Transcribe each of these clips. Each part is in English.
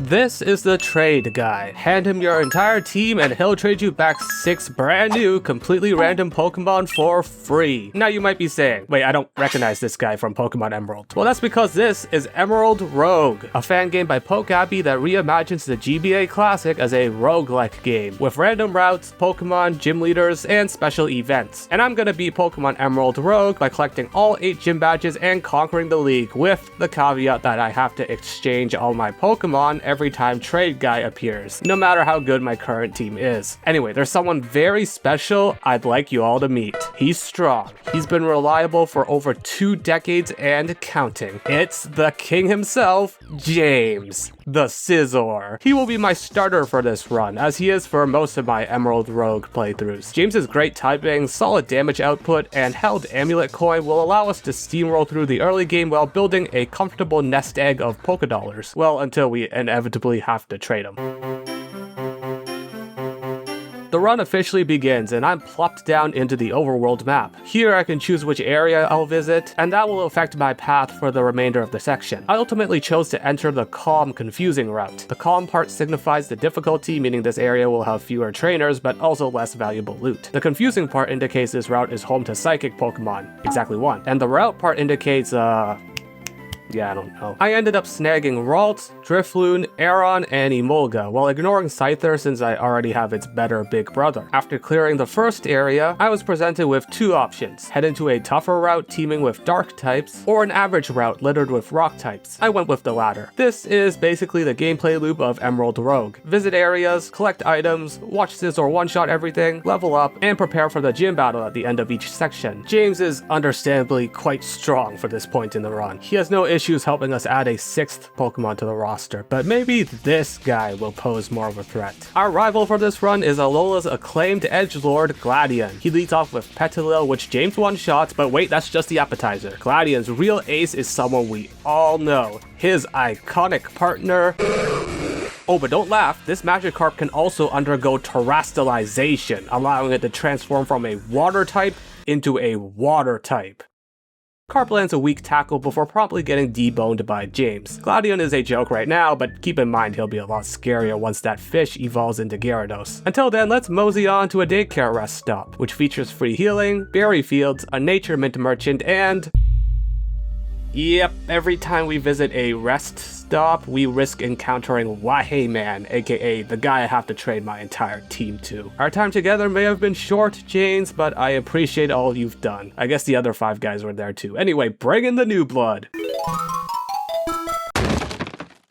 This is the trade guy. Hand him your entire team and he'll trade you back 6 brand new, completely random Pokemon for free. Now you might be saying, wait, I don't recognize this guy from Pokemon Emerald. Well, that's because this is Emerald Rogue, a fan game by Pokabi that reimagines the GBA classic as a roguelike game, with random routes, Pokemon, gym leaders, and special events. And I'm gonna beat Pokemon Emerald Rogue by collecting all 8 gym badges and conquering the league, with the caveat that I have to exchange all my Pokemon every time Trade Guy appears, no matter how good my current team is. Anyway, there's someone very special I'd like you all to meet. He's strong. He's been reliable for over 2 decades and counting. It's the king himself, James, the Scizor. He will be my starter for this run, as he is for most of my Emerald Rogue playthroughs. James's great typing, solid damage output, and held amulet coin will allow us to steamroll through the early game while building a comfortable nest egg of Pokédollars. Well, until we inevitably have to trade them. The run officially begins, and I'm plopped down into the overworld map. Here I can choose which area I'll visit, and that will affect my path for the remainder of the section. I ultimately chose to enter the calm, confusing route. The calm part signifies the difficulty, meaning this area will have fewer trainers, but also less valuable loot. The confusing part indicates this route is home to psychic Pokemon, exactly 1. And the route part indicates, yeah, I don't know. I ended up snagging Ralt, Drifloon, Aeron, and Emolga, while ignoring Scyther since I already have its better big brother. After clearing the first area, I was presented with 2 options: head into a tougher route teeming with dark types, or an average route littered with rock types. I went with the latter. This is basically the gameplay loop of Emerald Rogue. Visit areas, collect items, watch Scizor one-shot everything, level up, and prepare for the gym battle at the end of each section. James is understandably quite strong for this point in the run. He has no issues helping us add a 6th Pokemon to the roster, but maybe this guy will pose more of a threat. Our rival for this run is Alola's acclaimed edgelord, Gladion. He leads off with Petilil, which James one-shots, but wait, that's just the appetizer. Gladion's real ace is someone we all know, his iconic partner. Oh, but don't laugh, this Magikarp can also undergo terastallization, allowing it to transform from a water type into a water type. Carp lands a weak tackle before promptly getting deboned by James. Gladion is a joke right now, but keep in mind he'll be a lot scarier once that fish evolves into Gyarados. Until then, let's mosey on to a daycare rest stop, which features free healing, berry fields, a nature mint merchant, and... yep, every time we visit a rest stop, we risk encountering WAHEY Man, aka the guy I have to trade my entire team to. Our time together may have been short, James, but I appreciate all you've done. I guess the other 5 guys were there too. Anyway, bring in the new blood!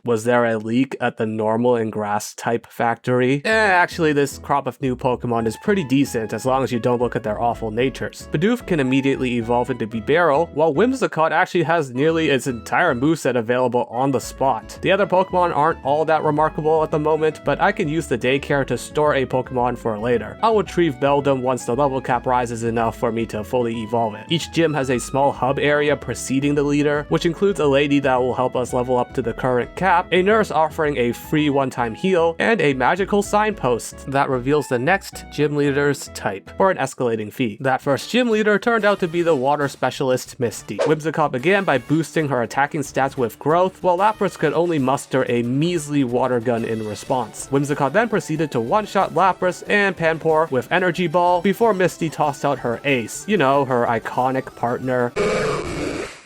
Was there a leak at the normal and grass type factory? Actually, this crop of new Pokemon is pretty decent as long as you don't look at their awful natures. Bidoof can immediately evolve into Bibarel, while Whimsicott actually has nearly its entire moveset available on the spot. The other Pokemon aren't all that remarkable at the moment, but I can use the daycare to store a Pokemon for later. I'll retrieve Beldum once the level cap rises enough for me to fully evolve it. Each gym has a small hub area preceding the leader, which includes a lady that will help us level up to the current cap, a nurse offering a free one-time heal, and a magical signpost that reveals the next gym leader's type, for an escalating fee. That first gym leader turned out to be the water specialist Misty. Whimsicott began by boosting her attacking stats with growth, while Lapras could only muster a measly water gun in response. Whimsicott then proceeded to one-shot Lapras and Panpour with Energy Ball before Misty tossed out her ace, you know, her iconic partner.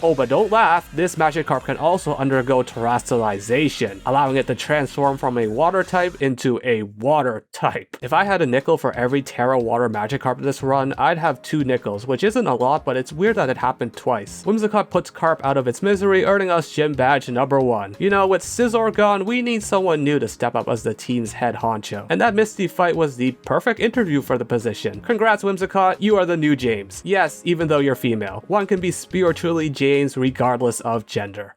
Oh, but don't laugh, this Magikarp can also undergo terastallization, allowing it to transform from a water type into a water type. If I had a nickel for every Terra Water Magikarp this run, I'd have 2 nickels, which isn't a lot, but it's weird that it happened twice. Whimsicott puts Carp out of its misery, earning us gym badge number 1. You know, with Scizor gone, we need someone new to step up as the team's head honcho, and that Misty fight was the perfect interview for the position. Congrats, Whimsicott, you are the new James. Yes, even though you're female. One can be spiritually James regardless of gender.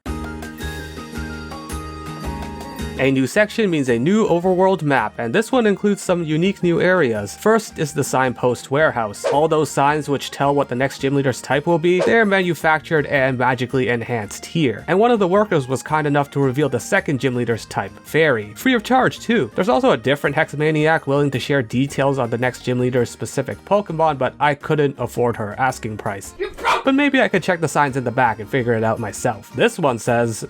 A new section means a new overworld map, and this one includes some unique new areas. First is the signpost warehouse. All those signs which tell what the next gym leader's type will be, they're manufactured and magically enhanced here. And one of the workers was kind enough to reveal the second gym leader's type, Fairy. Free of charge too. There's also a different Hexmaniac willing to share details on the next gym leader's specific Pokemon, but I couldn't afford her asking price. But maybe I could check the signs in the back and figure it out myself. This one says...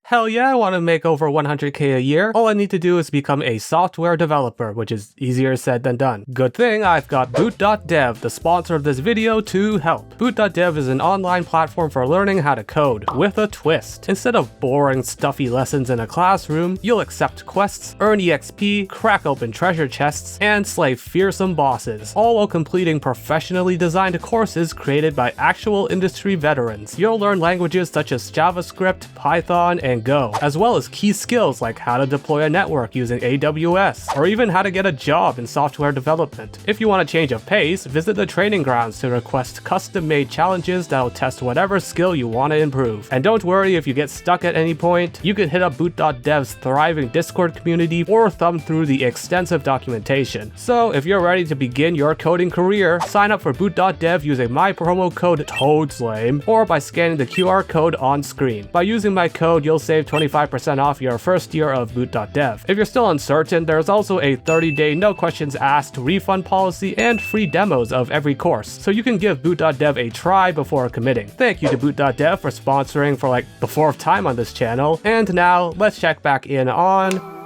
Hell yeah, I want to make over 100k a year. All I need to do is become a software developer, which is easier said than done. Good thing I've got boot.dev, the sponsor of this video, to help. Boot.dev is an online platform for learning how to code, with a twist. Instead of boring, stuffy lessons in a classroom, you'll accept quests, earn EXP, crack open treasure chests, and slay fearsome bosses, all while completing professionally designed courses created by actual industry veterans. You'll learn languages such as JavaScript, Python, and Go, as well as key skills like how to deploy a network using AWS, or even how to get a job in software development. If you want a change of pace, visit the training grounds to request custom-made challenges that'll test whatever skill you want to improve. And don't worry if you get stuck at any point, you can hit up boot.dev's thriving Discord community or thumb through the extensive documentation. So if you're ready to begin your coding career, sign up for boot.dev using my promo code TOADSLAME or by scanning the QR code on screen. By using my code, you'll save 25% off your first year of boot.dev. If you're still uncertain, there's also a 30-day no questions asked refund policy and free demos of every course, so you can give boot.dev a try before committing. Thank you to boot.dev for sponsoring for like the 4th time on this channel. And now, let's check back in on...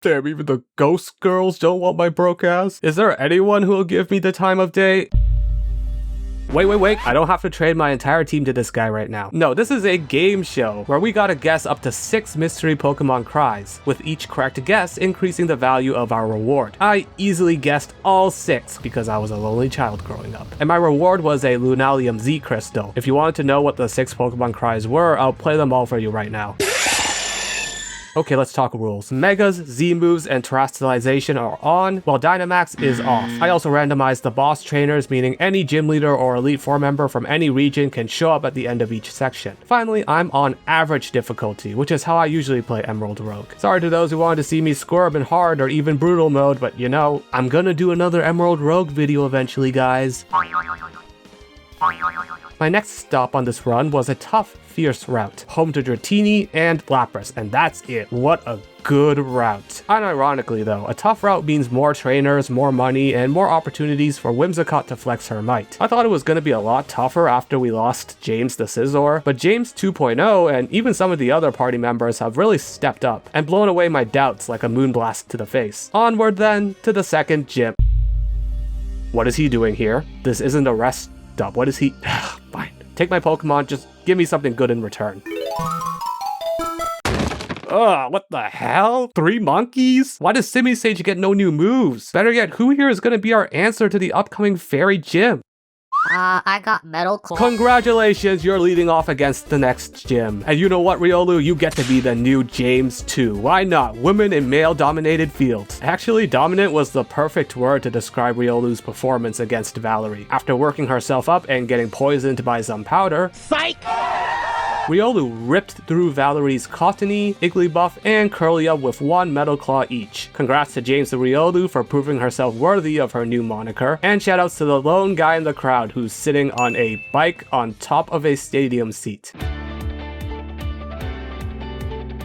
Damn, even the ghost girls don't want my broke ass? Is there anyone who'll give me the time of day? Wait, I don't have to trade my entire team to this guy right now. No, this is a game show where we gotta guess up to 6 mystery Pokemon cries, with each correct guess increasing the value of our reward. I easily guessed all 6 because I was a lonely child growing up. And my reward was a Lunalium Z crystal. If you wanted to know what the 6 Pokemon cries were, I'll play them all for you right now. Okay, let's talk rules. Megas, Z-moves, and terrestrialization are on, while Dynamax is off. I also randomized the boss trainers, meaning any gym leader or Elite Four member from any region can show up at the end of each section. Finally, I'm on average difficulty, which is how I usually play Emerald Rogue. Sorry to those who wanted to see me squirm in hard or even brutal mode, but you know, I'm gonna do another Emerald Rogue video eventually, guys. My next stop on this run was a tough, fierce route, home to Dratini and Lapras, and that's it. What a good route. Unironically though, a tough route means more trainers, more money, and more opportunities for Whimsicott to flex her might. I thought it was going to be a lot tougher after we lost James the Scizor, but James 2.0 and even some of the other party members have really stepped up and blown away my doubts like a moonblast to the face. Onward then, to the second gym. What is he doing here? This isn't a rest stop. What is he? Fine. Take my Pokemon, just give me something good in return. Ugh, what the hell? 3 monkeys? Why does Simisage get no new moves? Better yet, who here is gonna be our answer to the upcoming fairy gym? I got Metal Claw. Congratulations, you're leading off against the next gym. And you know what, Riolu? You get to be the new James too. Why not? Women in male-dominated fields. Actually, dominant was the perfect word to describe Riolu's performance against Valerie. After working herself up and getting poisoned by some powder, psych! Riolu ripped through Valerie's Cottony, Igglybuff, and Curlia with 1 Metal Claw each. Congrats to James and Riolu for proving herself worthy of her new moniker, and shoutouts to the lone guy in the crowd who's sitting on a bike on top of a stadium seat.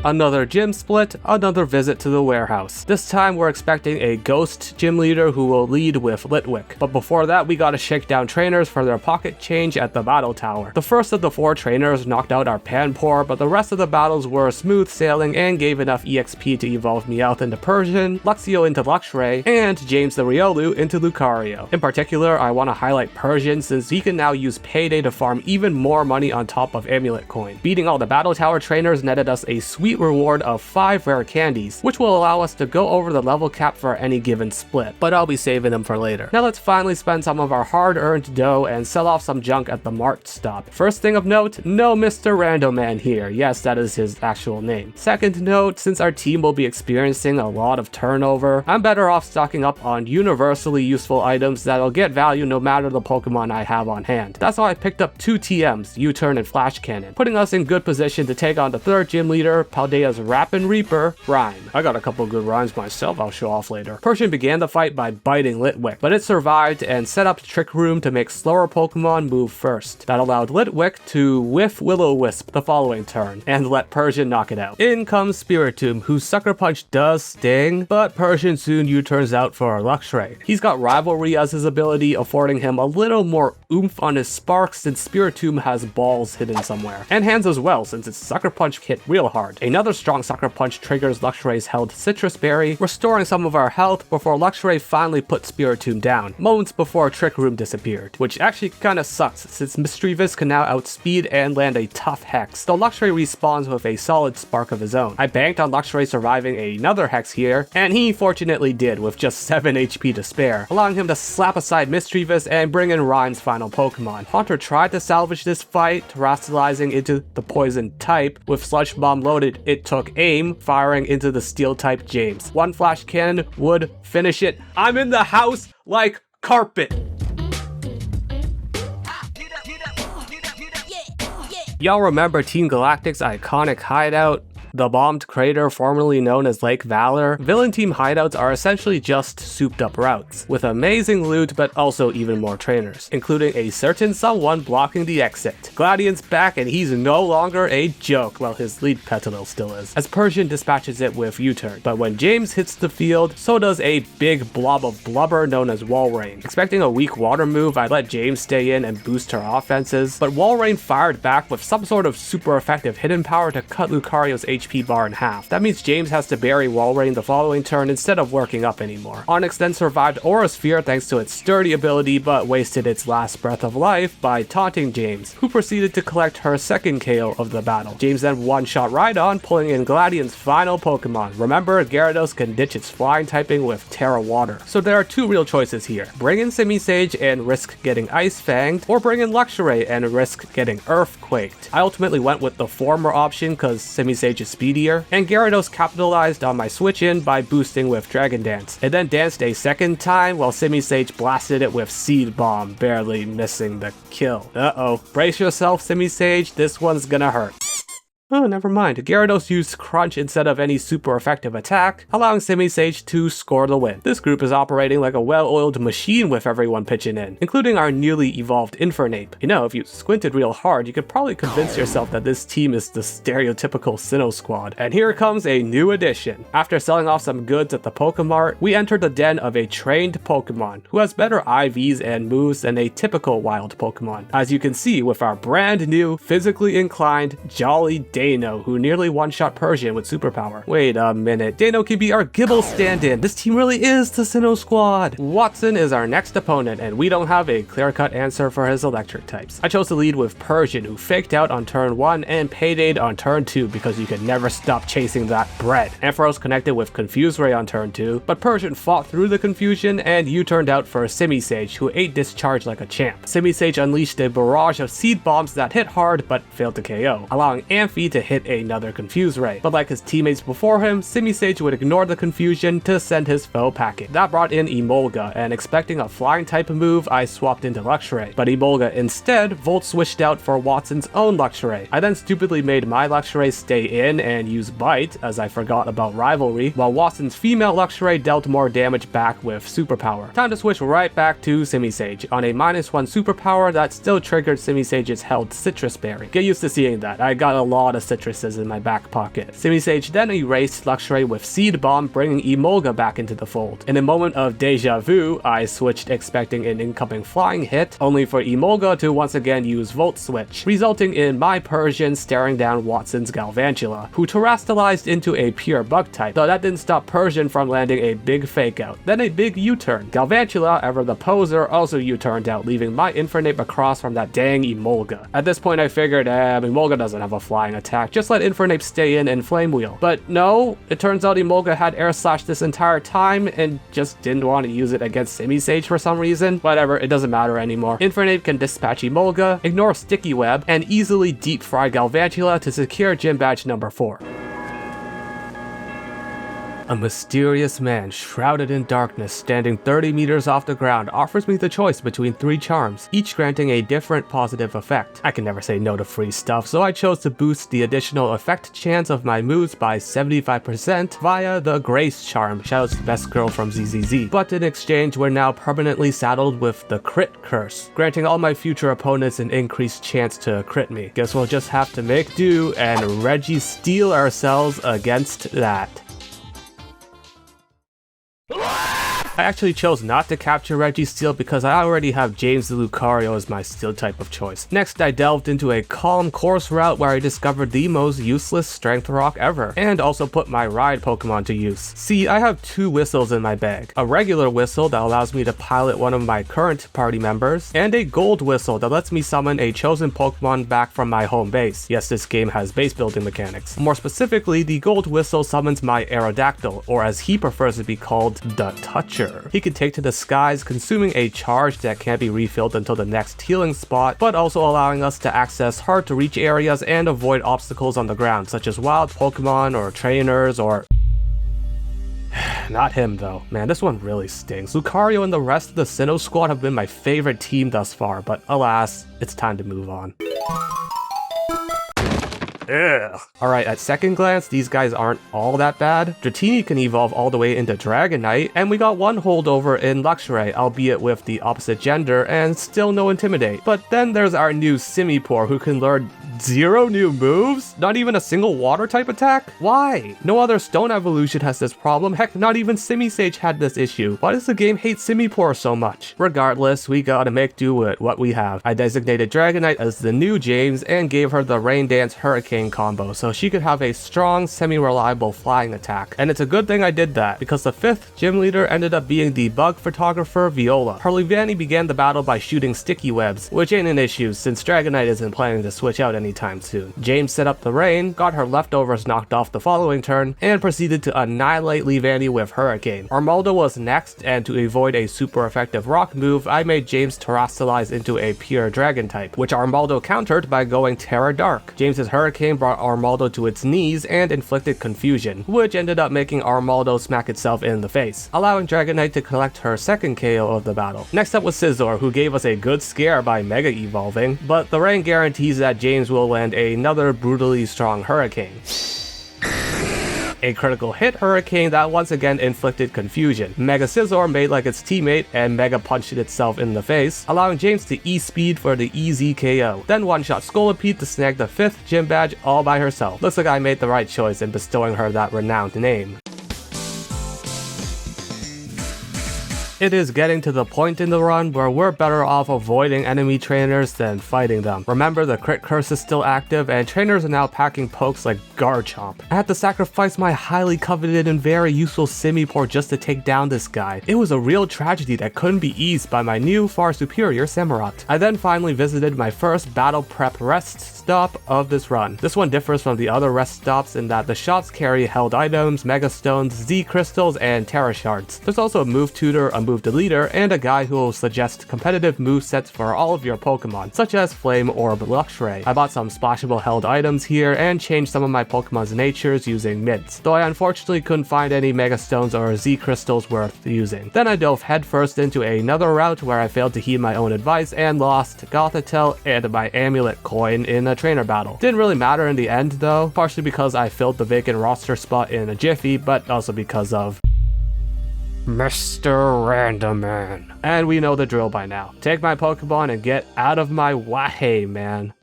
Another gym split, another visit to the warehouse. This time we're expecting a ghost gym leader who will lead with Litwick. But before that, we gotta shake down trainers for their pocket change at the battle tower. The first of the 4 trainers knocked out our Panpour, but the rest of the battles were smooth sailing and gave enough EXP to evolve Meowth into Persian, Luxio into Luxray, and James the Riolu into Lucario. In particular, I want to highlight Persian since he can now use Payday to farm even more money on top of Amulet Coin. Beating all the battle tower trainers netted us a sweet reward of 5 rare candies, which will allow us to go over the level cap for any given split, but I'll be saving them for later. Now let's finally spend some of our hard-earned dough and sell off some junk at the Mart stop. First thing of note, no Mr. Randoman here. Yes, that is his actual name. Second note, since our team will be experiencing a lot of turnover, I'm better off stocking up on universally useful items that'll get value no matter the Pokemon I have on hand. That's why I picked up 2 TMs, U-Turn and Flash Cannon, putting us in good position to take on the 3rd gym leader, Chaldea's Rappin' Reaper rhyme. I got a couple good rhymes myself I'll show off later. Persian began the fight by biting Litwick, but it survived and set up Trick Room to make slower Pokemon move first. That allowed Litwick to whiff Will-O-Wisp the following turn, and let Persian knock it out. In comes Spiritomb, whose Sucker Punch does sting, but Persian soon U-turns out for Luxray. He's got Rivalry as his ability, affording him a little more oomph on his sparks since Spiritomb has balls hidden somewhere, and hands as well since its Sucker Punch hit real hard. Another strong Sucker Punch triggers Luxray's held Citrus Berry, restoring some of our health before Luxray finally put Spiritomb down, moments before Trick Room disappeared, which actually kinda sucks since Mischievous can now outspeed and land a tough Hex, though Luxray respawns with a solid spark of his own. I banked on Luxray surviving another Hex here, and he fortunately did with just 7 HP to spare, allowing him to slap aside Mischievous and bring in Rhyme's final Pokemon. Haunter tried to salvage this fight, terastallizing into the poison type. With Sludge Bomb loaded, it took aim, firing into the steel type James. One flash cannon would finish it. I'm in the house like carpet. Y'all remember Team Galactic's iconic hideout? The bombed crater formerly known as Lake Valor? Villain team hideouts are essentially just souped up routes, with amazing loot but also even more trainers, including a certain someone blocking the exit. Gladiant's back and he's no longer a joke, while his lead Petalil still is, as Persian dispatches it with U-turn. But when James hits the field, so does a big blob of blubber known as Walrein. Expecting a weak water move, I let James stay in and boost her offenses, but Walrein fired back with some sort of super effective hidden power to cut Lucario's HP bar in half. That means James has to bury Walrein the following turn instead of working up anymore. Onyx then survived Aura Sphere thanks to its sturdy ability, but wasted its last breath of life by taunting James, who proceeded to collect her second KO of the battle. James then one-shot Rhydon, pulling in Gladiant's final Pokemon. Remember, Gyarados can ditch its flying typing with Terra Water. So there are two real choices here. Bring in Simisage and risk getting Ice Fanged, or bring in Luxray and risk getting Earthquaked. I ultimately went with the former option because Simisage is speedier, and Gyarados capitalized on my switch in by boosting with Dragon Dance. It then danced a second time while Simisage blasted it with Seed Bomb, barely missing the kill. Uh-oh. Brace yourself, Simisage, this one's gonna hurt. Oh, never mind. Gyarados used Crunch instead of any super effective attack, allowing Simisage to score the win. This group is operating like a well-oiled machine with everyone pitching in, including our newly evolved Infernape. You know, if you squinted real hard, you could probably convince yourself that this team is the stereotypical Sinnoh squad. And here comes a new addition. After selling off some goods at the Pokemart, we entered the den of a trained Pokemon, who has better IVs and moves than a typical wild Pokemon. As you can see with our brand new, physically inclined, jolly Dano, who nearly one-shot Persian with superpower. Wait a minute, Dano can be our Gibble stand-in. This team really is the Sinnoh squad. Watson is our next opponent, and we don't have a clear-cut answer for his electric types. I chose to lead with Persian, who faked out on turn 1 and paydayed on turn 2 because you could never stop chasing that bread. Ampharos connected with Confuse Ray on turn 2, but Persian fought through the confusion and U-turned out for Simisage, who ate Discharge like a champ. Simisage unleashed a barrage of Seed Bombs that hit hard but failed to KO, allowing Amphi to hit another Confuse Ray. But like his teammates before him, Simisage would ignore the confusion to send his foe packing. That brought in Emolga, and expecting a flying type of move, I swapped into Luxray. But Emolga instead Volt switched out for Watson's own Luxray. I then stupidly made my Luxray stay in and use Bite, as I forgot about Rivalry, while Watson's female Luxray dealt more damage back with Superpower. Time to switch right back to Simisage, on a -1 Superpower that still triggered Simisage's held Citrus Berry. Get used to seeing that, I got a lot of citruses in my back pocket. Simisage then erased Luxray with Seed Bomb, bringing Emolga back into the fold. In a moment of deja vu, I switched expecting an incoming flying hit, only for Emolga to once again use Volt Switch, resulting in my Persian staring down Watson's Galvantula, who terastallized into a pure bug type, though that didn't stop Persian from landing a big fake out, then a big U-turn. Galvantula, ever the poser, also U-turned out, leaving my Infernape across from that dang Emolga. At this point I figured, Emolga doesn't have a flying attack, just let Infernape stay in and Flame Wheel. But no, it turns out Emolga had Air Slash this entire time and just didn't want to use it against Simisage for some reason. Whatever, it doesn't matter anymore. Infernape can dispatch Emolga, ignore Sticky Web, and easily deep fry Galvantula to secure Gym Badge number 4. A mysterious man shrouded in darkness standing 30 meters off the ground offers me the choice between 3 charms, each granting a different positive effect. I can never say no to free stuff, so I chose to boost the additional effect chance of my moves by 75% via the Grace charm, shoutouts to Best Girl from ZZZ. But in exchange, we're now permanently saddled with the Crit Curse, granting all my future opponents an increased chance to crit me. Guess we'll just have to make do and Reggie steal ourselves against that. I actually chose not to capture Reggie's Steel because I already have James the Lucario as my Steel type of choice. Next, I delved into a calm course route where I discovered the most useless Strength Rock ever, and also put my Ride Pokemon to use. See, I have 2 whistles in my bag. A regular whistle that allows me to pilot one of my current party members, and a gold whistle that lets me summon a chosen Pokemon back from my home base. Yes, this game has base building mechanics. More specifically, the gold whistle summons my Aerodactyl, or as he prefers to be called, the Toucher. He can take to the skies, consuming a charge that can't be refilled until the next healing spot, but also allowing us to access hard to reach areas and avoid obstacles on the ground, such as wild Pokemon or trainers or... Not him though. Man, this one really stings. Lucario and the rest of the Sinnoh squad have been my favorite team thus far, but alas, it's time to move on. Ugh. Alright, at second glance, these guys aren't all that bad. Dratini can evolve all the way into Dragonite, and we got one holdover in Luxray, albeit with the opposite gender, and still no Intimidate. But then there's our new Simipour, who can learn 0 new moves? Not even a single water type attack? Why? No other stone evolution has this problem. Heck, not even Simisage had this issue. Why does the game hate Simipour so much? Regardless, we gotta make do with what we have. I designated Dragonite as the new James and gave her the Rain Dance Hurricane combo so she could have a strong, semi-reliable flying attack. And it's a good thing I did that, because the 5th gym leader ended up being the bug photographer Viola. Harlivani began the battle by shooting sticky webs, which ain't an issue since Dragonite isn't planning to switch out anytime soon. James set up the rain, got her leftovers knocked off the following turn, and proceeded to annihilate Leavanny with Hurricane. Armaldo was next, and to avoid a super effective rock move, I made James terrestrialize into a pure dragon type, which Armaldo countered by going Terra Dark. James's Hurricane brought Armaldo to its knees and inflicted confusion, which ended up making Armaldo smack itself in the face, allowing Dragonite to collect her second KO of the battle. Next up was Scizor, who gave us a good scare by Mega Evolving, but the rain guarantees that James will land another brutally strong Hurricane. A critical hit Hurricane that once again inflicted confusion. Mega Scizor made like its teammate and Mega punched itself in the face, allowing James to E-speed for the easy KO. Then one-shot Scolipede to snag the 5th gym badge all by herself. Looks like I made the right choice in bestowing her that renowned name. It is getting to the point in the run where we're better off avoiding enemy trainers than fighting them. Remember, the crit curse is still active and trainers are now packing pokes like Garchomp. I had to sacrifice my highly coveted and very useful Simipour just to take down this guy. It was a real tragedy that couldn't be eased by my new, far superior Samurott. I then finally visited my first battle prep rest stop of this run. This one differs from the other rest stops in that the shops carry held items, Mega Stones, Z Crystals, and Terra Shards. There's also a move tutor, a move deleter, and a guy who will suggest competitive movesets for all of your Pokemon, such as Flame Orb Luxray. I bought some splashable held items here and changed some of my Pokemon's natures using mints, though I unfortunately couldn't find any Mega Stones or Z Crystals worth using. Then I dove headfirst into another route where I failed to heed my own advice and lost Gothitelle and my Amulet coin in a trainer battle. Didn't really matter in the end though, partially because I filled the vacant roster spot in a jiffy, but also because of Mr. Randoman. And we know the drill by now. Take my Pokemon and get out of my WAHEY Man.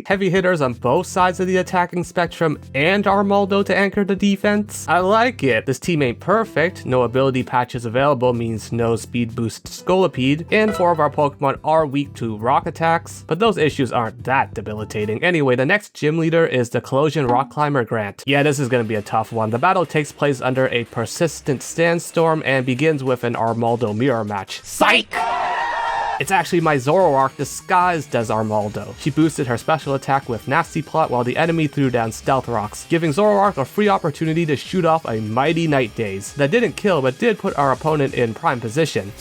Heavy hitters on both sides of the attacking spectrum and Armaldo to anchor the defense. I like it. This team ain't perfect. No ability patches available means no speed boost Scolipede, and 4 of our Pokemon are weak to rock attacks, but those issues aren't that debilitating. Anyway, the next gym leader is the Collision Rock Climber Grant. Yeah, this is gonna be a tough one. The battle takes place under a persistent sandstorm and begins with an Armaldo mirror match. Psych! It's actually my Zoroark disguised as Armaldo. She boosted her special attack with Nasty Plot while the enemy threw down Stealth Rocks, giving Zoroark a free opportunity to shoot off a mighty Night Daze. That didn't kill, but did put our opponent in prime position.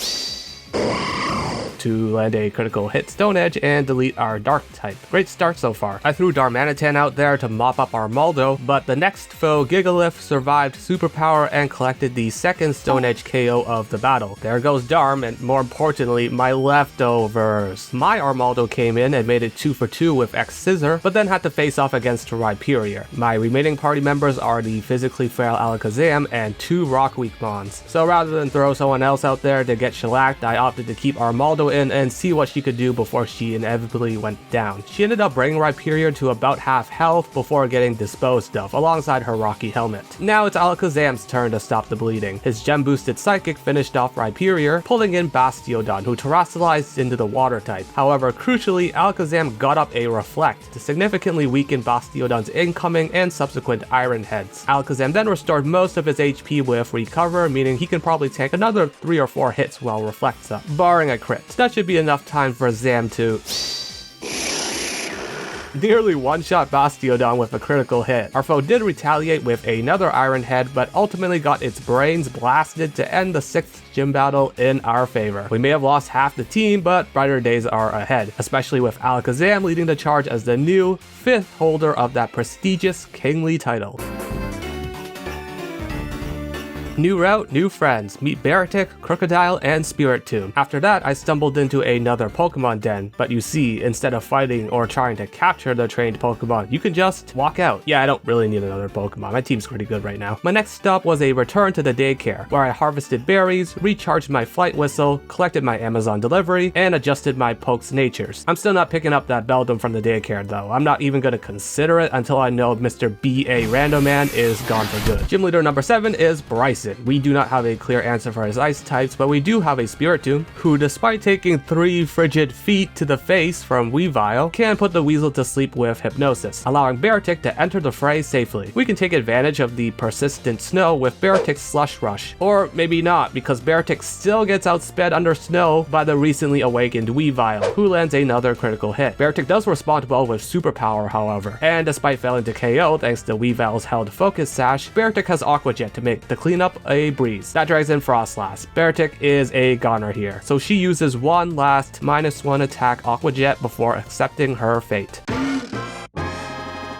to land a critical hit Stone Edge and delete our Dark type. Great start so far. I threw Darmanitan out there to mop up our Maldo, but the next foe, Gigalith, survived superpower and collected the second Stone Edge KO of the battle. There goes Darm, and more importantly, my leftovers. My Armaldo came in and made it 2 for 2 with X Scissor, but then had to face off against Rhyperior. My remaining party members are the physically frail Alakazam and 2 Rock Weak Mons. So rather than throw someone else out there to get shellacked, I opted to keep Armaldo in and see what she could do before she inevitably went down. She ended up bringing Rhyperior to about half health before getting disposed of, alongside her Rocky Helmet. Now it's Alakazam's turn to stop the bleeding. His gem-boosted Psychic finished off Rhyperior, pulling in Bastiodon, who terrestrialized into the Water type. However, crucially, Alakazam got up a Reflect to significantly weaken Bastiodon's incoming and subsequent Iron Heads. Alakazam then restored most of his HP with Recover, meaning he can probably take another 3 or 4 hits while Reflects up, barring a crit. That should be enough time for Zam to nearly one-shot Bastiodon with a critical hit. Our foe did retaliate with another Iron Head, but ultimately got its brains blasted to end the 6th gym battle in our favor. We may have lost half the team, but brighter days are ahead, especially with Alakazam leading the charge as the new 5th holder of that prestigious kingly title. New route, new friends. Meet Beartic, Crocodile, and Spiritomb. After that, I stumbled into another Pokemon den, but you see, instead of fighting or trying to capture the trained Pokemon, you can just walk out. Yeah, I don't really need another Pokemon. My team's pretty good right now. My next stop was a return to the daycare, where I harvested berries, recharged my flight whistle, collected my Amazon delivery, and adjusted my Poke's natures. I'm still not picking up that Beldum from the daycare though. I'm not even going to consider it until I know Mr. B.A. Randoman is gone for good. Gym leader number 7 is Bryson. We do not have a clear answer for his ice types, but we do have a Spiritomb, who despite taking 3 frigid feet to the face from Weavile, can put the Weasel to sleep with Hypnosis, allowing Beartic to enter the fray safely. We can take advantage of the persistent snow with Beartic's Slush Rush, or maybe not, because Beartic still gets outsped under snow by the recently awakened Weavile, who lands another critical hit. Beartic does respond well with Superpower, however, and despite failing to KO thanks to Weavile's held Focus Sash, Beartic has Aqua Jet to make the cleanup a breeze. That drags in Frostlass. Beartic is a goner here, so she uses one last -1 attack Aqua Jet before accepting her fate.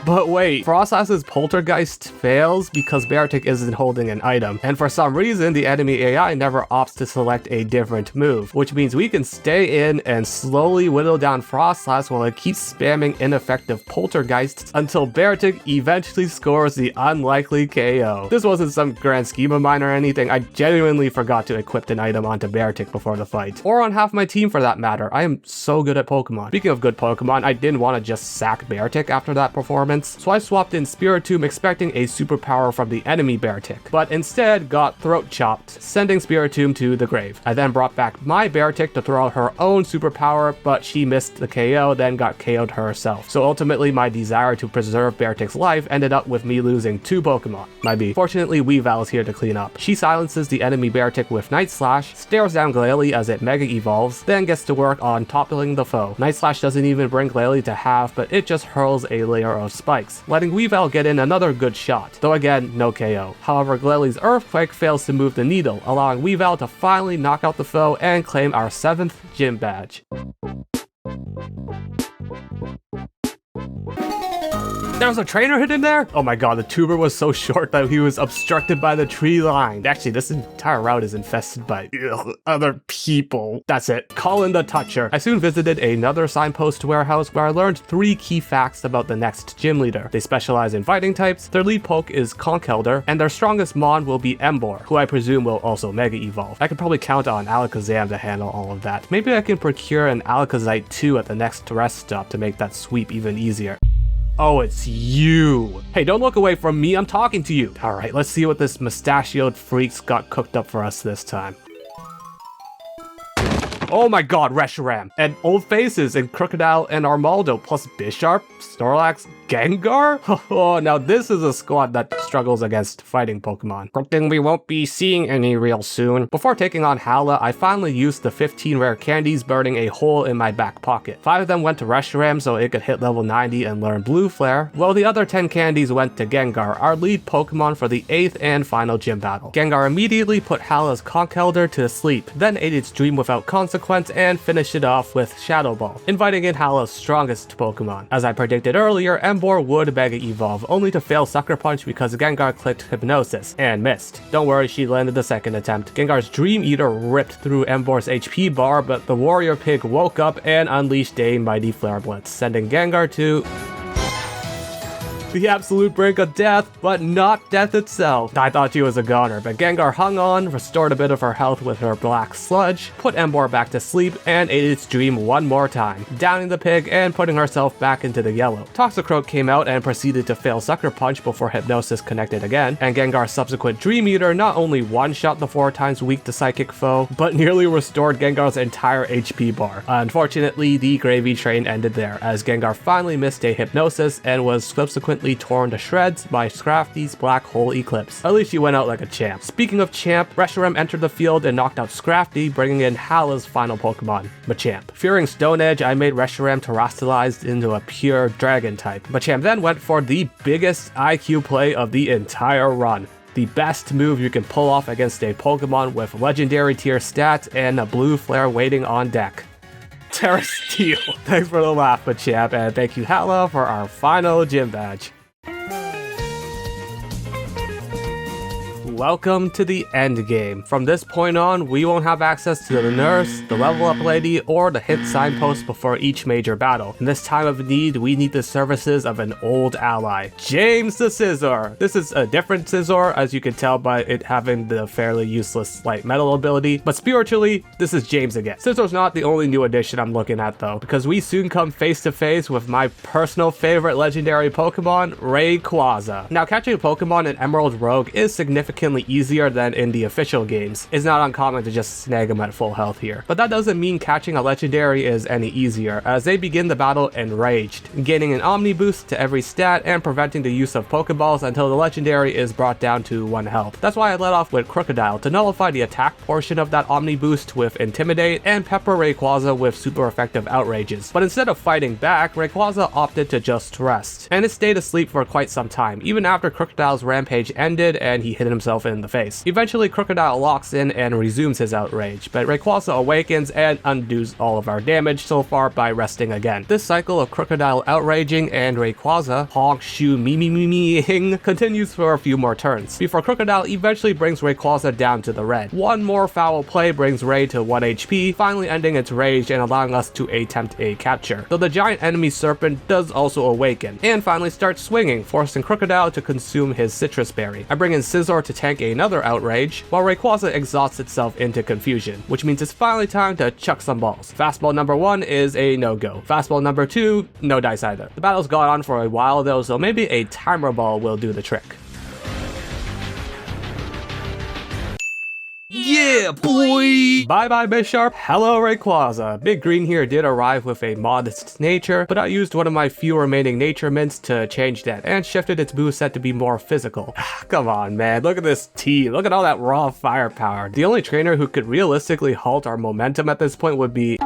But wait, Frostlass's Poltergeist fails because Beartic isn't holding an item, and for some reason the enemy AI never opts to select a different move, which means we can stay in and slowly whittle down Frostlass while it keeps spamming ineffective Poltergeists until Beartic eventually scores the unlikely KO. This wasn't some grand scheme of mine or anything, I genuinely forgot to equip an item onto Beartic before the fight. Or on half my team for that matter. I am so good at Pokemon. Speaking of good Pokemon, I didn't want to just sack Beartic after that performance, so I swapped in Spiritomb expecting a superpower from the enemy Beartic, but instead got throat chopped, sending Spiritomb to the grave. I then brought back my Beartic to throw out her own superpower, but she missed the KO, then got KO'd herself. So ultimately my desire to preserve Beartic's life ended up with me losing 2 Pokemon. My B. Fortunately, Weavile is here to clean up. She silences the enemy Beartic with Night Slash, stares down Glalie as it Mega Evolves, then gets to work on toppling the foe. Night Slash doesn't even bring Glalie to half, but it just hurls a layer of spikes, letting Weavile get in another good shot, though again, no KO. However, Glalie's Earthquake fails to move the needle, allowing Weavile to finally knock out the foe and claim our 7th gym badge. There was a trainer hidden there? Oh my god, the tuber was so short that he was obstructed by the tree line. Actually, this entire route is infested by other people. That's it. Call in the Toucher. I soon visited another signpost warehouse where I learned 3 key facts about the next gym leader. They specialize in fighting types, their lead poke is Conkeldurr, and their strongest mon will be Emboar, who I presume will also Mega Evolve. I could probably count on Alakazam to handle all of that. Maybe I can procure an Alakazite 2 at the next rest stop to make that sweep even easier. Oh, it's you. Hey, don't look away from me, I'm talking to you. All right, let's see what this mustachioed freak's got cooked up for us this time. Oh my god, Reshiram, and Old Faces, and Crocodile, and Armaldo, plus Bisharp, Snorlax, Gengar? Oh, now this is a squad that struggles against fighting Pokemon. Good thing we won't be seeing any real soon. Before taking on Hala, I finally used the 15 rare candies, burning a hole in my back pocket. 5 of them went to Reshiram so it could hit level 90 and learn Blue Flare, while the other 10 candies went to Gengar, our lead Pokemon for the 8th and final gym battle. Gengar immediately put Hala's Conkeldurr to sleep, then ate its dream without consequence and finished it off with Shadow Ball, inviting in Hala's strongest Pokemon. As I predicted earlier, Emboar would Mega Evolve, only to fail Sucker Punch because Gengar clicked Hypnosis, and missed. Don't worry, she landed the second attempt. Gengar's Dream Eater ripped through Emboar's HP bar, but the Warrior Pig woke up and unleashed a mighty Flare Blitz, sending Gengar to the absolute brink of death, but not death itself. I thought she was a goner, but Gengar hung on, restored a bit of her health with her black sludge, put Emboar back to sleep, and ate its dream one more time, downing the pig and putting herself back into the yellow. Toxicroak came out and proceeded to fail Sucker Punch before Hypnosis connected again, and Gengar's subsequent Dream Eater not only one-shot the 4 times weak to Psychic foe, but nearly restored Gengar's entire HP bar. Unfortunately, the gravy train ended there, as Gengar finally missed a Hypnosis and was subsequently torn to shreds by Scrafty's Black Hole Eclipse. At least she went out like a champ. Speaking of champ, Reshiram entered the field and knocked out Scrafty, bringing in Hala's final Pokemon, Machamp. Fearing Stone Edge, I made Reshiram terrestrialized into a pure Dragon type. Machamp then went for the biggest IQ play of the entire run. The best move you can pull off against a Pokemon with legendary tier stats and a Blue Flare waiting on deck. Terra Steel. Thanks for the laugh, Machamp, and thank you Hala for our final gym badge. Welcome to the end game. From this point on, we won't have access to the nurse, the level up lady, or the hit signpost before each major battle. In this time of need, we need the services of an old ally, James the Scizor. This is a different Scizor, as you can tell by it having the fairly useless light metal ability, but spiritually, this is James again. Scizor's not the only new addition I'm looking at though, because we soon come face to face with my personal favorite legendary Pokemon, Rayquaza. Now, catching a Pokemon in Emerald Rogue is significantly easier than in the official games. It's not uncommon to just snag them at full health here. But that doesn't mean catching a legendary is any easier, as they begin the battle enraged, gaining an Omni boost to every stat and preventing the use of Pokeballs until the legendary is brought down to 1 health. That's why I let off with Crocodile to nullify the attack portion of that Omni boost with Intimidate and pepper Rayquaza with super effective outrages. But instead of fighting back, Rayquaza opted to just rest, and it stayed asleep for quite some time, even after Crocodile's rampage ended and he hit himself in the face. Eventually, Crocodile locks in and resumes his outrage, but Rayquaza awakens and undoes all of our damage so far by resting again. This cycle of Crocodile outraging and Rayquaza honk shoo me continues for a few more turns, before Crocodile eventually brings Rayquaza down to the red. One more foul play brings Ray to 1 HP, finally ending its rage and allowing us to attempt a capture, though the giant enemy Serpent does also awaken, and finally starts swinging, forcing Crocodile to consume his Citrus Berry. I bring in Scizor to tank another outrage, while Rayquaza exhausts itself into confusion, which means it's finally time to chuck some balls. Fastball number 1 is a no-go. Fastball number 2, no dice either. The battle's gone on for a while though, so maybe a timer ball will do the trick. Yeah, boy! Bye-bye, Bisharp. Hello, Rayquaza. Big Green here did arrive with a modest nature, but I used one of my few remaining nature mints to change that, and shifted its moveset to be more physical. Come on, man. Look at this T. Look at all that raw firepower. The only trainer who could realistically halt our momentum at this point would be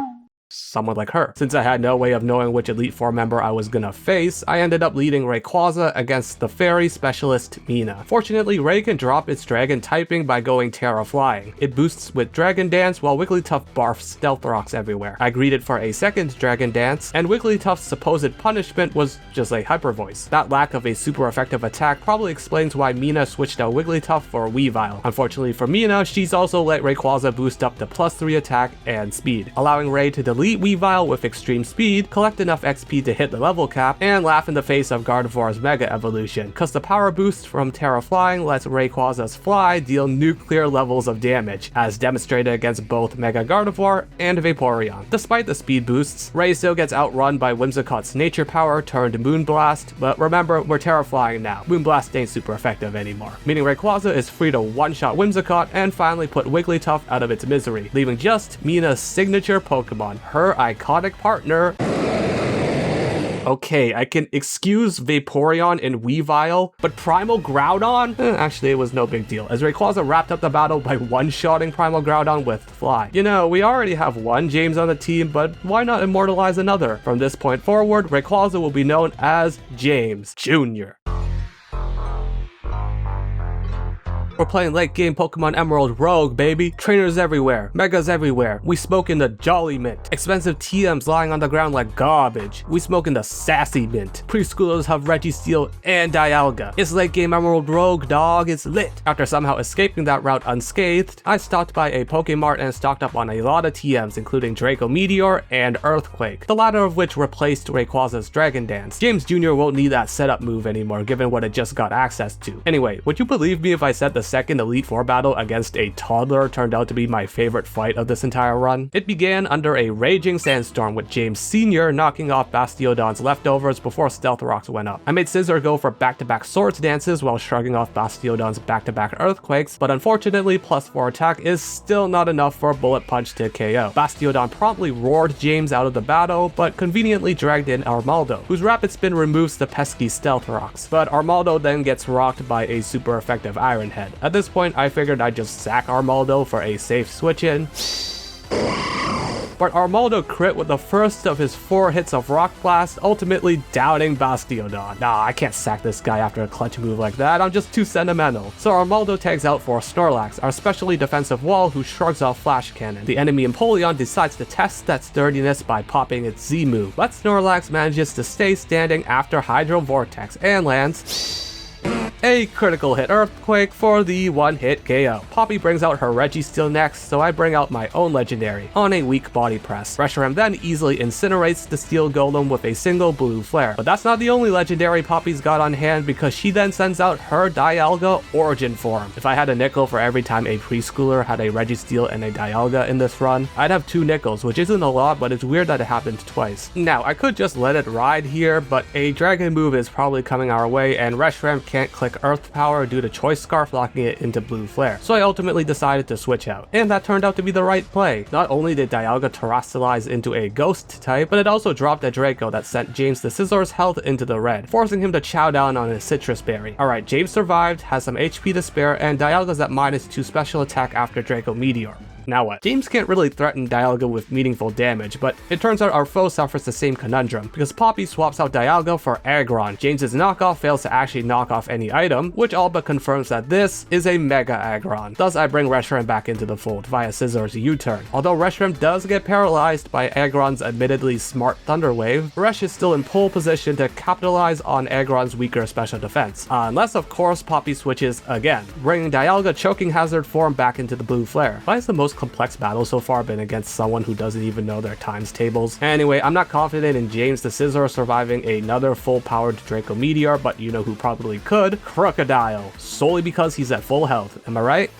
someone like her. Since I had no way of knowing which Elite Four member I was gonna face, I ended up leading Rayquaza against the Fairy Specialist Mina. Fortunately, Ray can drop its Dragon typing by going Terra Flying. It boosts with Dragon Dance while Wigglytuff barfs Stealth Rocks everywhere. I greeted for a second Dragon Dance, and Wigglytuff's supposed punishment was just a Hyper Voice. That lack of a super effective attack probably explains why Mina switched out Wigglytuff for Weavile. Unfortunately for Mina, she's also let Rayquaza boost up to +3 attack and speed, allowing Ray to delete Weavile with extreme speed, collect enough XP to hit the level cap, and laugh in the face of Gardevoir's Mega Evolution, cause the power boost from Terra Flying lets Rayquaza's Fly deal nuclear levels of damage, as demonstrated against both Mega Gardevoir and Vaporeon. Despite the speed boosts, Ray still gets outrun by Whimsicott's Nature Power turned Moonblast, but remember, we're Terra Flying now. Moonblast ain't super effective anymore, meaning Rayquaza is free to one-shot Whimsicott and finally put Wigglytuff out of its misery, leaving just Mina's signature Pokemon, her iconic partner, Okay, I can excuse Vaporeon and Weavile, but Primal Groudon? Actually, it was no big deal, as Rayquaza wrapped up the battle by one-shotting Primal Groudon with Fly. You know, we already have one James on the team, but why not immortalize another? From this point forward, Rayquaza will be known as James Jr. We're playing late game Pokemon Emerald Rogue, baby. Trainers everywhere, megas everywhere. We smoking the Jolly Mint. Expensive TMs lying on the ground like garbage. We smoking the Sassy Mint. Preschoolers have Registeel and Dialga. It's late game Emerald Rogue, dog. It's lit. After somehow escaping that route unscathed, I stopped by a Pokemart and stocked up on a lot of TMs, including Draco Meteor and Earthquake, the latter of which replaced Rayquaza's Dragon Dance. James Jr. won't need that setup move anymore, given what it just got access to. Anyway, would you believe me if I said the second Elite Four battle against a toddler turned out to be my favorite fight of this entire run? It began under a raging sandstorm with James Sr. knocking off Bastiodon's leftovers before Stealth Rocks went up. I made Scizor go for back-to-back Swords Dances while shrugging off Bastiodon's back-to-back Earthquakes, but unfortunately +4 attack is still not enough for Bullet Punch to KO. Bastiodon promptly roared James out of the battle, but conveniently dragged in Armaldo, whose Rapid Spin removes the pesky Stealth Rocks. But Armaldo then gets rocked by a super effective Iron Head. At this point, I figured I'd just sack Armaldo for a safe switch-in. But Armaldo crit with the first of his 4 hits of Rock Blast, ultimately downing Bastiodon. Nah, I can't sack this guy after a clutch move like that, I'm just too sentimental. So Armaldo tags out for Snorlax, our specially defensive wall who shrugs off Flash Cannon. The enemy Empoleon decides to test that sturdiness by popping its Z move, but Snorlax manages to stay standing after Hydro Vortex and lands a critical hit Earthquake for the one-hit KO. Poppy brings out her Registeel next, so I bring out my own legendary on a weak body press. Reshiram then easily incinerates the Steel Golem with a single blue flare. But that's not the only legendary Poppy's got on hand, because she then sends out her Dialga Origin Form. If I had a nickel for every time a preschooler had a Registeel and a Dialga in this run, I'd have 2 nickels, which isn't a lot, but it's weird that it happened twice. Now, I could just let it ride here, but a dragon move is probably coming our way, and Reshiram can't click Earth Power due to Choice Scarf locking it into Blue Flare, so I ultimately decided to switch out, and that turned out to be the right play. Not only did Dialga terrestrialize into a Ghost type, but it also dropped a Draco that sent James the Scissor's health into the red, forcing him to chow down on his Citrus Berry. Alright, James survived, has some HP to spare, and Dialga's at -2 special attack after Draco Meteor. Now what? James can't really threaten Dialga with meaningful damage, but it turns out our foe suffers the same conundrum, because Poppy swaps out Dialga for Aggron. James's knockoff fails to actually knock off any item, which all but confirms that this is a Mega Aggron. Thus, I bring Reshiram back into the fold via Scissor's U-turn. Although Reshiram does get paralyzed by Aggron's admittedly smart Thunder Wave, Resh is still in pole position to capitalize on Aggron's weaker special defense. Unless, of course, Poppy switches again, bringing Dialga Choking Hazard form back into the Blue Flare. Why is the most complex battle so far been against someone who doesn't even know their times tables? Anyway, I'm not confident in James the Scissor surviving another full-powered Draco Meteor, but you know who probably could? Crocodile, solely because he's at full health. Am I right?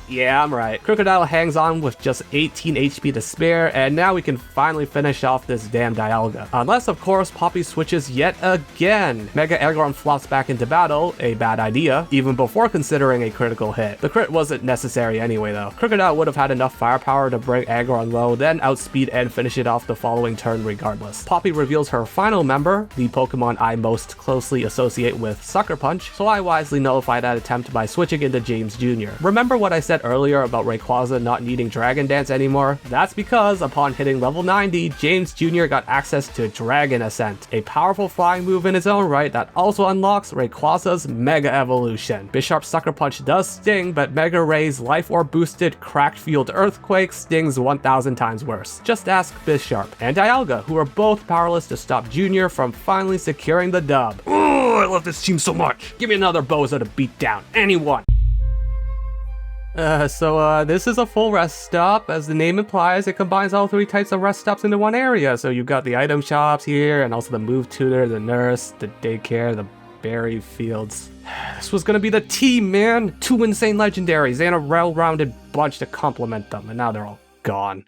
Yeah, I'm right. Crocodile hangs on with just 18 HP to spare, and now we can finally finish off this damn Dialga. Unless, of course, Poppy switches yet again. Mega Aggron flops back into battle, a bad idea, even before considering a critical hit. The crit wasn't necessary anyway though. Crocodile would have had enough firepower to bring Aggron low, then outspeed and finish it off the following turn regardless. Poppy reveals her final member, the Pokemon I most closely associate with Sucker Punch, so I wisely nullify that attempt by switching into James Jr. Remember what I said earlier about Rayquaza not needing Dragon Dance anymore? That's because upon hitting level 90, James Jr. got access to Dragon Ascent, a powerful flying move in its own right that also unlocks Rayquaza's Mega Evolution. Bisharp's Sucker Punch does sting, but Mega Ray's Life Orb boosted Cracked Field Earthquake stings 1,000 times worse. Just ask Bisharp and Dialga, who are both powerless to stop Jr. from finally securing the dub. Ooh, I love this team so much. Give me another Bozo to beat down anyone. This is a full rest stop. As the name implies, it combines all 3 types of rest stops into one area. So you've got the item shops here, and also the move tutor, the nurse, the daycare, the berry fields. This was gonna be the team, man! 2 insane legendaries and a well-rounded bunch to complement them, and now they're all gone.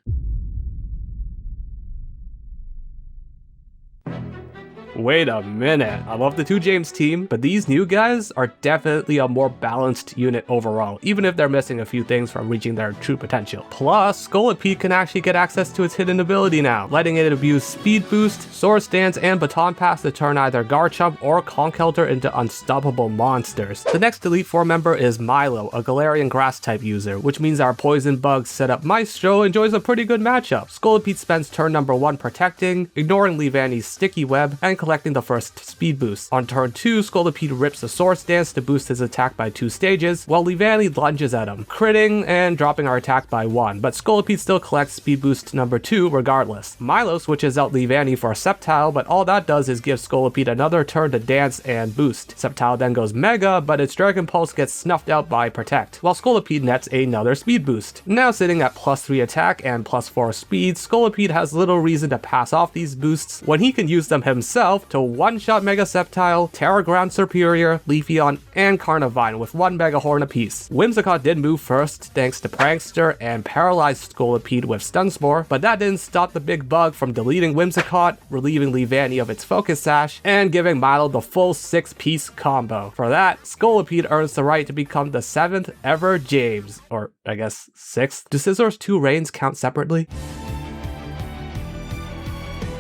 Wait a minute, I love the two James team, but these new guys are definitely a more balanced unit overall, even if they're missing a few things from reaching their true potential. Plus, Scolipede can actually get access to its hidden ability now, letting it abuse Speed Boost, Sword Stance, and Baton Pass to turn either Garchomp or Conkeldurr into unstoppable monsters. The next Elite Four member is Milo, a Galarian Grass type user, which means our Poison Bug setup Maestro enjoys a pretty good matchup. Scolipede spends turn number 1 protecting, ignoring Leavanny's Sticky Web, and collecting the first Speed Boost. On turn 2, Scolipede rips a Sword Stance to boost his attack by 2 stages, while Leavanny lunges at him, critting and dropping our attack by 1, but Scolipede still collects Speed Boost number 2 regardless. Milo switches out Leavanny for Sceptile, but all that does is give Scolipede another turn to dance and boost. Sceptile then goes Mega, but its Dragon Pulse gets snuffed out by Protect, while Scolipede nets another Speed Boost. Now sitting at +3 attack and +4 speed, Scolipede has little reason to pass off these boosts when he can use them himself to one-shot Mega Sceptile, Terra Ground Superior, Leafeon, and Carnivine with 1 Mega Horn apiece. Whimsicott did move first thanks to Prankster and paralyzed Scolipede with Stun Spore, but that didn't stop the big bug from deleting Whimsicott, relieving Leavanny of its Focus Sash, and giving Milo the full 6-piece combo. For that, Scolipede earns the right to become the 7th ever James, or I guess 6th. Do Scissor's 2 reigns count separately?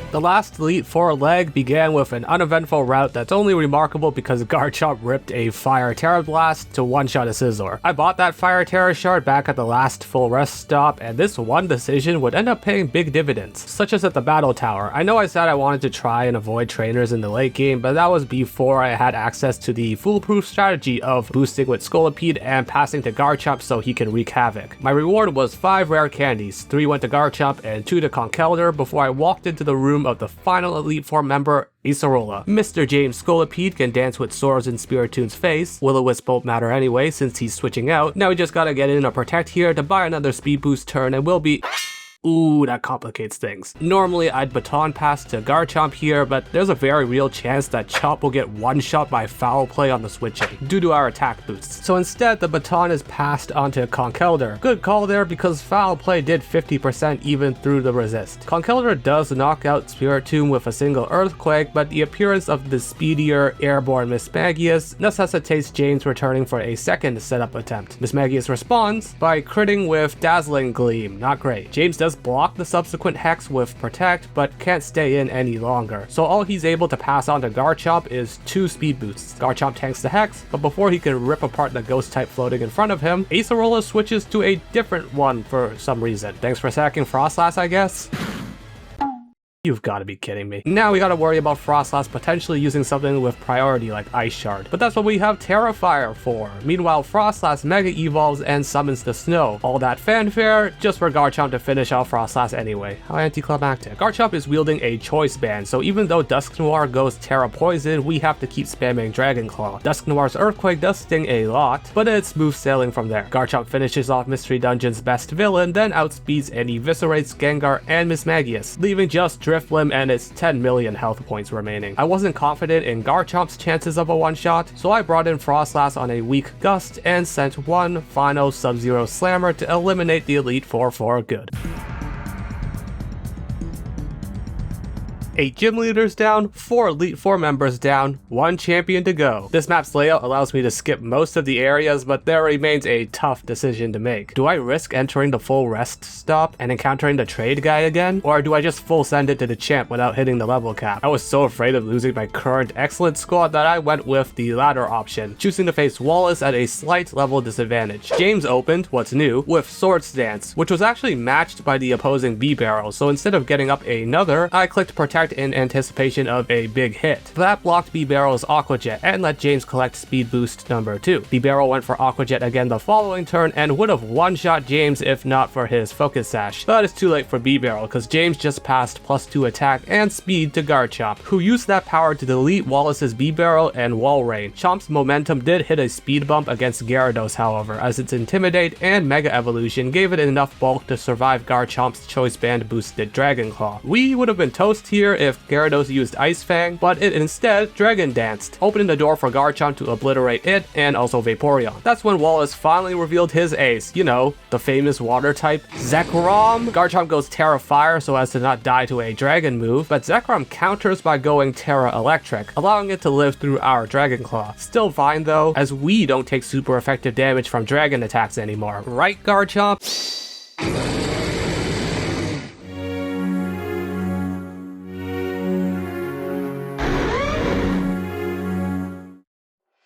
The last Elite Four leg began with an uneventful route that's only remarkable because Garchomp ripped a Fire Terra Blast to one-shot a Scizor. I bought that Fire Terra shard back at the last full rest stop, and this one decision would end up paying big dividends, such as at the Battle Tower. I know I said I wanted to try and avoid trainers in the late game, but that was before I had access to the foolproof strategy of boosting with Scolipede and passing to Garchomp so he can wreak havoc. My reward was 5 rare candies, 3 went to Garchomp and 2 to Conkeldurr before I walked into the room of the final Elite Four member, Acerola. Mr. James Scolipede can dance with Swords in Spiritoon's face. Will-O-Wisp won't matter anyway since he's switching out. Now we just gotta get in a Protect here to buy another Speed Boost turn and we'll be... Ooh, that complicates things. Normally, I'd Baton Pass to Garchomp here, but there's a very real chance that Chomp will get one-shot by Foul Play on the switching, due to our attack boosts. So instead, the Baton is passed onto Conkeldurr. Good call there because Foul Play did 50% even through the resist. Conkeldurr does knock out Spiritomb with a single Earthquake, but the appearance of the speedier airborne Mismagius necessitates James returning for a second setup attempt. Mismagius responds by critting with Dazzling Gleam. Not great. James does block the subsequent Hex with Protect, but can't stay in any longer. So all he's able to pass on to Garchomp is 2 Speed Boosts. Garchomp tanks the Hex, but before he can rip apart the Ghost type floating in front of him, Acerola switches to a different one for some reason. Thanks for sacking Frostlass, I guess? You've got to be kidding me. Now we got to worry about Frostlass potentially using something with priority like Ice Shard, but that's what we have Terrafire for. Meanwhile, Frostlass Mega Evolves and summons the Snow. All that fanfare just for Garchomp to finish off Frostlass anyway. How anticlimactic. Garchomp is wielding a Choice Band, so even though Dusknoir goes Terra Poison, we have to keep spamming Dragon Claw. Dusknoir's Earthquake does sting a lot, but it's smooth sailing from there. Garchomp finishes off Mystery Dungeon's best villain, then outspeeds and eviscerates Gengar and Mismagius, leaving just Drifblim and its 10 million health points remaining. I wasn't confident in Garchomp's chances of a one-shot, so I brought in Frostlass on a weak Gust and sent one final Sub-Zero Slammer to eliminate the Elite Four for good. 8 gym leaders down, 4 Elite Four members down, 1 champion to go. This map's layout allows me to skip most of the areas, but there remains a tough decision to make. Do I risk entering the full rest stop and encountering the trade guy again? Or do I just full send it to the champ without hitting the level cap? I was so afraid of losing my current excellent squad that I went with the latter option, choosing to face Wallace at a slight level disadvantage. James opened, what's new, with Swords Dance, which was actually matched by the opposing B-Barrel, so instead of getting up another, I clicked Protect in anticipation of a big hit. That blocked B-Barrel's Aqua Jet and let James collect Speed Boost number 2. B-Barrel went for Aqua Jet again the following turn and would have one-shot James if not for his Focus Sash, but it's too late for B-Barrel because James just passed +2 attack and speed to Garchomp, who used that power to delete Wallace's B-Barrel and Wall Rain. Chomp's momentum did hit a speed bump against Gyarados however, as its Intimidate and Mega Evolution gave it enough bulk to survive Garchomp's Choice Band boosted Dragon Claw. We would have been toast here if Gyarados used Ice Fang, but it instead Dragon Danced, opening the door for Garchomp to obliterate it and also Vaporeon. That's when Wallace finally revealed his ace, you know, the famous water type, Zekrom. Garchomp goes Terra Fire so as to not die to a dragon move, but Zekrom counters by going Terra Electric, allowing it to live through our Dragon Claw. Still fine though, as we don't take super effective damage from dragon attacks anymore. Right, Garchomp?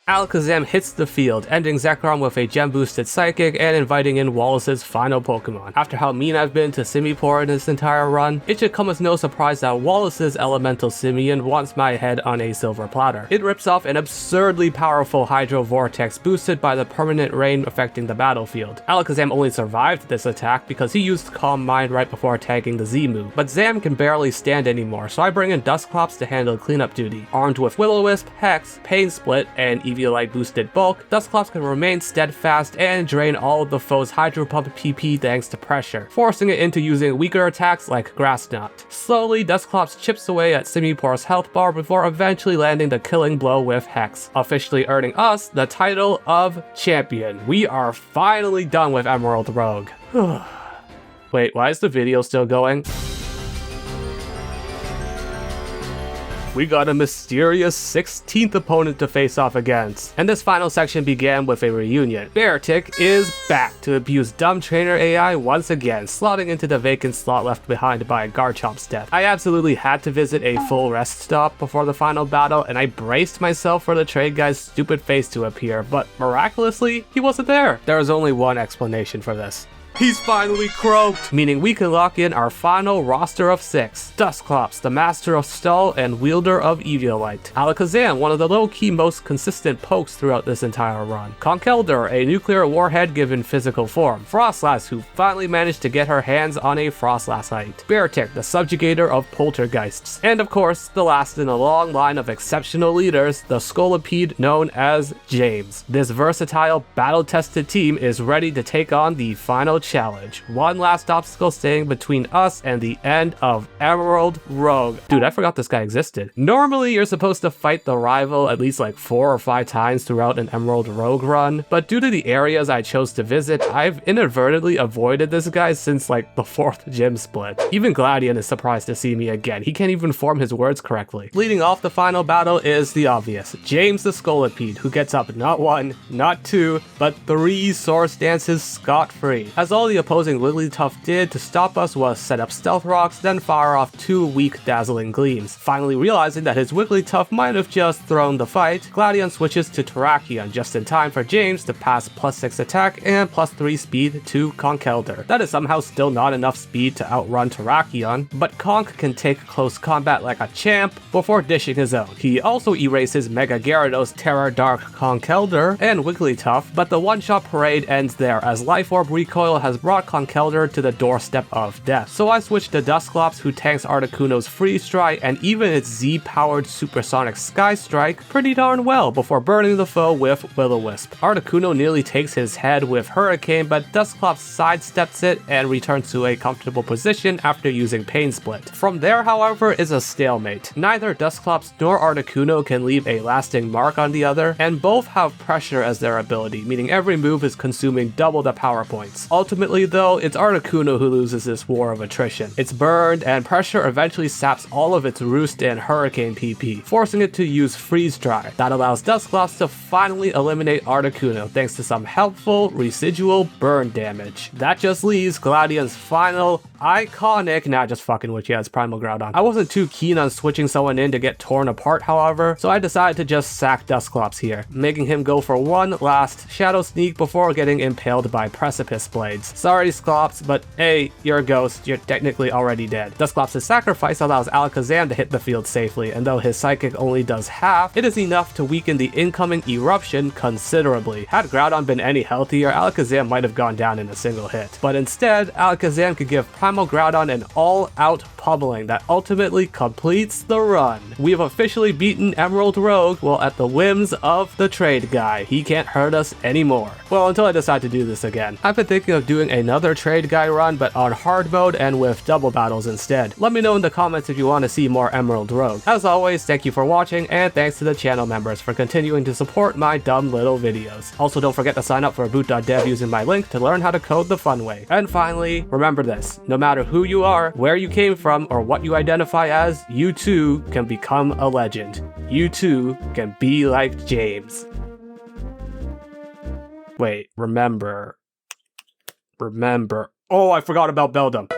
Alakazam hits the field, ending Zekrom with a gem-boosted Psychic and inviting in Wallace's final Pokemon. After how mean I've been to Simipour in this entire run, it should come as no surprise that Wallace's Elemental Simian wants my head on a silver platter. It rips off an absurdly powerful Hydro Vortex boosted by the permanent rain affecting the battlefield. Alakazam only survived this attack because he used Calm Mind right before tagging the Z move, but Zam can barely stand anymore, so I bring in Dusclops to handle cleanup duty. Armed with Will-O-Wisp, Hex, Pain Split, and Eviolite boosted bulk, Dusclops can remain steadfast and drain all of the foe's Hydro Pump PP thanks to pressure, forcing it into using weaker attacks like Grass Knot. Slowly, Dusclops chips away at Simipour's health bar before eventually landing the killing blow with Hex, officially earning us the title of champion. We are finally done with Emerald Rogue. Wait, why is the video still going? We got a mysterious 16th opponent to face off against, and this final section began with a reunion. Beartic is back to abuse dumb trainer AI once again, slotting into the vacant slot left behind by Garchomp's death. I absolutely had to visit a full rest stop before the final battle, and I braced myself for the trade guy's stupid face to appear, but miraculously, he wasn't there. There is only one explanation for this. He's finally croaked, meaning we can lock in our final roster of 6. Dusclops, the master of stall and wielder of Eviolite. Alakazam, one of the low-key most consistent pokes throughout this entire run. Conkeldurr, a nuclear warhead given physical form. Frostlass, who finally managed to get her hands on a Frostlassite. Beartic, the subjugator of poltergeists. And of course, the last in a long line of exceptional leaders, the Scolipede known as James. This versatile, battle-tested team is ready to take on the final challenge. One last obstacle staying between us and the end of Emerald Rogue. Dude, I forgot this guy existed. Normally, you're supposed to fight the rival at least like 4 or 5 times throughout an Emerald Rogue run, but due to the areas I chose to visit, I've inadvertently avoided this guy since like the 4th gym split. Even Gladion is surprised to see me again. He can't even form his words correctly. Leading off the final battle is the obvious, James the Scolipede, who gets up not 1, not 2, but 3 Source Dances scot-free. As all the opposing Wigglytuff did to stop us was set up Stealth Rocks, then fire off 2 weak Dazzling Gleams. Finally realizing that his Wigglytuff might have just thrown the fight, Gladion switches to Terrakion just in time for James to pass +6 attack and +3 speed to Conkeldurr. That is somehow still not enough speed to outrun Terrakion, but Conk can take close combat like a champ before dishing his own. He also erases Mega Gyarados, Terra Dark Conkeldurr, and Wigglytuff, but the one-shot parade ends there as Life Orb Recoil has brought Conkeldurr to the doorstep of death. So I switched to Dusclops, who tanks Articuno's Freeze Dry and even its Z-powered Supersonic Sky Strike pretty darn well before burning the foe with Will-O-Wisp. Articuno nearly takes his head with Hurricane, but Dusclops sidesteps it and returns to a comfortable position after using Pain Split. From there, however, is a stalemate. Neither Dusclops nor Articuno can leave a lasting mark on the other, and both have pressure as their ability, meaning every move is consuming double the power points. Ultimately though, it's Articuno who loses this war of attrition. It's burned, and pressure eventually saps all of its Roost and Hurricane PP, forcing it to use Freeze Dry. That allows Dusclops to finally eliminate Articuno thanks to some helpful residual burn damage. That just leaves Gladion's final iconic, nah, just fucking with you, it's Primal Groudon. I wasn't too keen on switching someone in to get torn apart, however, so I decided to just sack Dusclops here, making him go for one last Shadow Sneak before getting impaled by Precipice Blades. Sorry, Sclops, but hey, you're a ghost, you're technically already dead. Dusclops' sacrifice allows Alakazam to hit the field safely, and though his Psychic only does half, it is enough to weaken the incoming Eruption considerably. Had Groudon been any healthier, Alakazam might have gone down in a single hit. But instead, Alakazam could give Primal Groudon an all-out pummeling that ultimately completes the run. We have officially beaten Emerald Rogue while at the whims of the trade guy. He can't hurt us anymore. Well, until I decide to do this again. I've been thinking of doing another trade guy run, but on hard mode and with double battles instead. Let me know in the comments if you want to see more Emerald Rogue. As always, thank you for watching, and thanks to the channel members for continuing to support my dumb little videos. Also, don't forget to sign up for boot.dev using my link to learn how to code the fun way. And finally, remember this: no matter who you are, where you came from, or what you identify as, you too can become a legend. You too can be like James. Wait, remember. Oh, I forgot about Beldum.